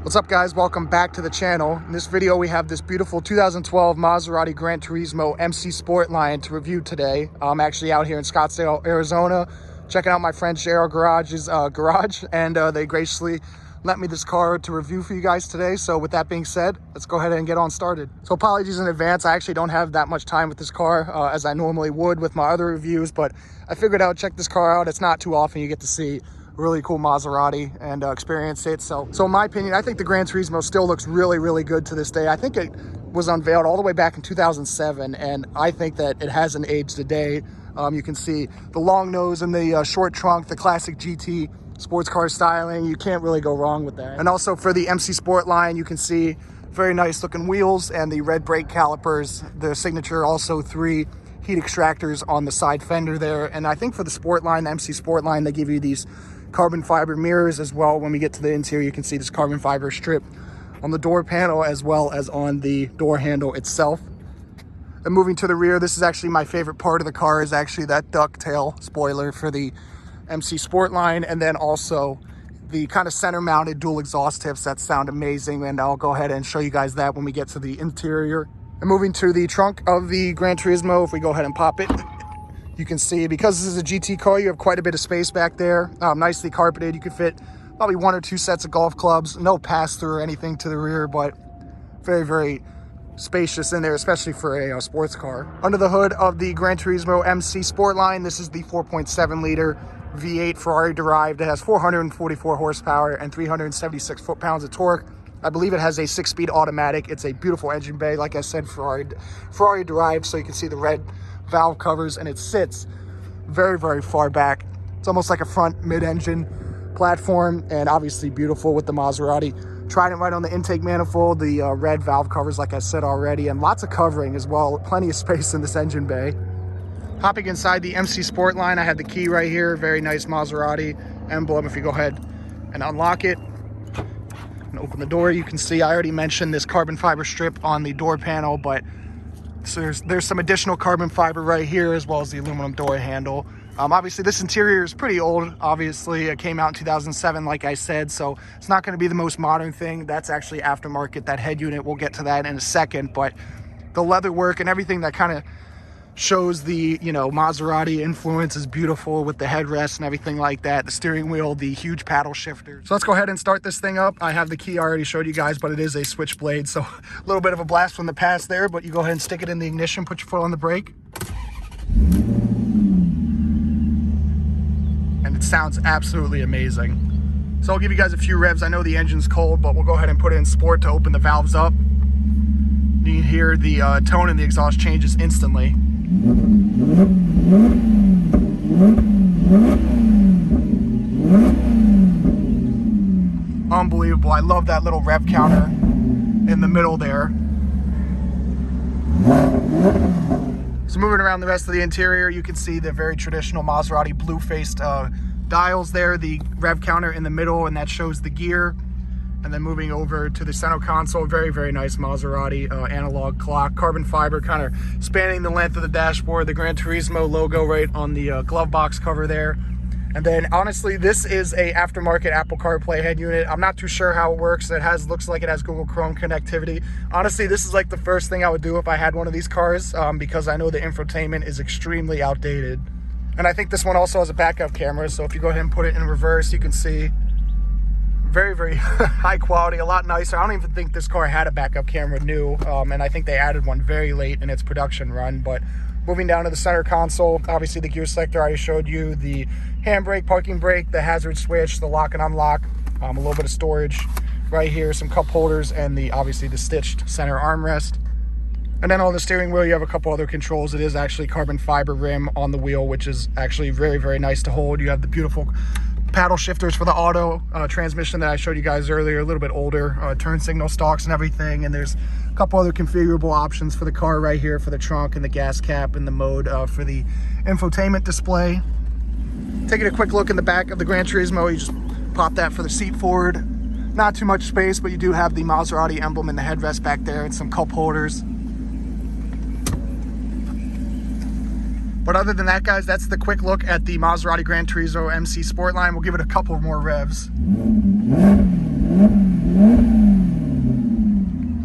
What's up, guys? Welcome back to the channel. In this video we have this beautiful 2012 Maserati GranTurismo MC Sport line to review today. I'm actually out here in Scottsdale, Arizona, checking out my friend JR Garage's garage, and they graciously lent me this car to review for you guys today. So with that being said, let's go ahead and get on started. So apologies in advance, I actually don't have that much time with this car as I normally would with my other reviews, but I figured I would check this car out. It's not too often you get to see really cool Maserati and experience it. So in my opinion, I think the GranTurismo still looks really good to this day. I think it was unveiled all the way back in 2007, and I think that it hasn't aged a day. You can see the long nose and the short trunk, the classic GT sports car styling. You can't really go wrong with that. And also for the MC Sport line, you can see very nice looking wheels and the red brake calipers, the signature, also 3 heat extractors on the side fender there. And I think for the Sport line, the MC Sport line, they give you these carbon fiber mirrors as well. When we get to the interior, you can see this carbon fiber strip on the door panel as well as on the door handle itself. And moving to the rear, this is actually my favorite part of the car, is actually that ducktail spoiler for the MC Sport line, and then also the kind of center mounted dual exhaust tips that sound amazing, and I'll go ahead and show you guys that when we get to the interior. And moving to the trunk of the GranTurismo, if we go ahead and pop it, you can see, because this is a GT car, you have quite a bit of space back there, nicely carpeted. You could fit probably 1 or 2 sets of golf clubs, no pass-through or anything to the rear, but very spacious in there, especially for a sports car. Under the hood of the GranTurismo MC Sport line, this is the 4.7 liter V8 Ferrari derived. It has 444 horsepower and 376 foot-pounds of torque. I believe it has a 6-speed automatic. It's a beautiful engine bay, like I said, Ferrari derived, so you can see the red valve covers, and it sits very far back. It's almost like a front mid-engine platform, and obviously beautiful with the Maserati Trident right on the intake manifold, the red valve covers, like I said already, and lots of covering as well. Plenty of space in this engine bay. Hopping inside the MC Sport line, I had the key right here. Very nice Maserati emblem. If you go ahead and unlock it and open the door, you can see I already mentioned this carbon fiber strip on the door panel, but so there's some additional carbon fiber right here, as well as the aluminum door handle. Obviously this interior is pretty old. Obviously it came out in 2007, like I said, so it's not going to be the most modern thing. That's actually aftermarket, that head unit. We'll get to that in a second, but the leather work and everything that kind of shows the, you know, Maserati influence is beautiful, with the headrest and everything like that. The steering wheel, the huge paddle shifter. So let's go ahead and start this thing up. I have the key, I already showed you guys, but it is a switchblade, so a little bit of a blast from the past there, but you go ahead and stick it in the ignition, put your foot on the brake, and it sounds absolutely amazing. So I'll give you guys a few revs. I know the engine's cold, but we'll go ahead and put it in sport to open the valves up. You can hear the tone in the exhaust changes instantly. Unbelievable. I love that little rev counter in the middle there. So moving around the rest of the interior, you can see the very traditional Maserati blue-faced dials there, the rev counter in the middle, and that shows the gear. And then moving over to the center console, very nice Maserati analog clock, carbon fiber kind of spanning the length of the dashboard, the GranTurismo logo right on the glove box cover there. And then honestly, this is a aftermarket Apple CarPlay head unit. I'm not too sure how it works. Looks like it has Google Chrome connectivity. Honestly, this is like the first thing I would do if I had one of these cars, because I know the infotainment is extremely outdated. And I think this one also has a backup camera, so if you go ahead and put it in reverse, you can see very high quality, a lot nicer. I don't even think this car had a backup camera new, and I think they added one very late in its production run. But moving down to the center console, obviously the gear selector I already showed you, the handbrake, parking brake, the hazard switch, the lock and unlock, a little bit of storage right here, some cup holders, and obviously the stitched center armrest. And then on the steering wheel, you have a couple other controls. It is actually carbon fiber rim on the wheel, which is actually very nice to hold. You have the beautiful paddle shifters for the auto transmission that I showed you guys earlier, a little bit older, turn signal stalks and everything. And there's a couple other configurable options for the car right here, for the trunk and the gas cap, and the mode for the infotainment display. Taking a quick look in the back of the GranTurismo, you just pop that for the seat forward. Not too much space, but you do have the Maserati emblem in the headrest back there, and some cup holders. But other than that, guys, that's the quick look at the Maserati GranTurismo MC Sportline. We'll give it a couple more revs.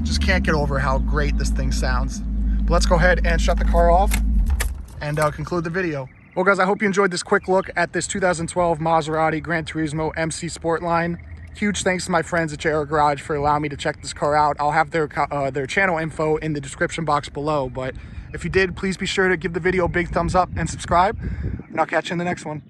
Just can't get over how great this thing sounds. But let's go ahead and shut the car off and conclude the video. Well, guys, I hope you enjoyed this quick look at this 2012 Maserati GranTurismo MC Sportline. Huge thanks to my friends at JR Garage for allowing me to check this car out. I'll have their channel info in the description box below. But if you did, please be sure to give the video a big thumbs up and subscribe. And I'll catch you in the next one.